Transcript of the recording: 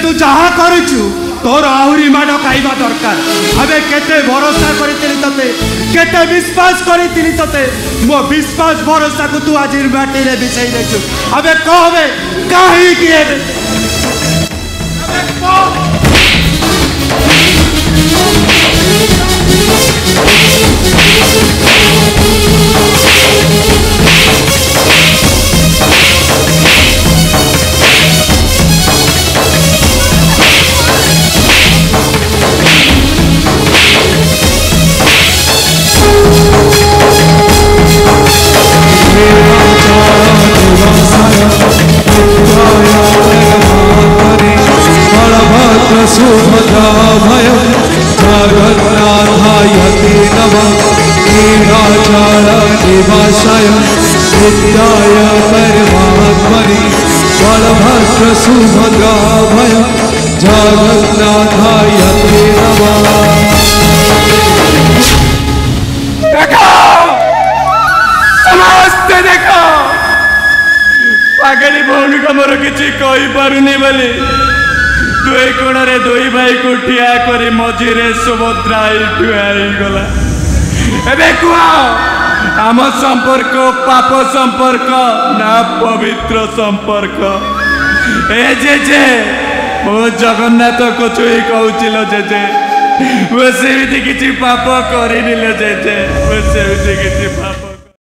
तू जहाँ करुचु तोर आहरी माड़ खाइबा दरकार अबे केते भरोसा करी तते केते विश्वास करी तते मो विश्वास भरोसा को तू आज माटी रे बिछाई देछु अबे कहबे काहे कि अबे सुभद्राभय जगन्नाथायते नमः नीलाचलनिवासाय नित्याय परमात्मने बलभद्र सुभद्राभय जगन्नाथायते नमः। देखो समस्त देखो पागली भौणी का मोर किसी कही पारुनी बोली दुई कोणरे दुई भाई को ठिया करी मझिरे सुभद्रा गला एबे कुआ आम संपर्क पाप संपर्क ना पवित्र संपर्क ए जेजे मो जगन्नाथ को छुई कहूचिल जेजे वो सेमिति किछि पाप करिनिले जेजे वो सेमिति किछि पाप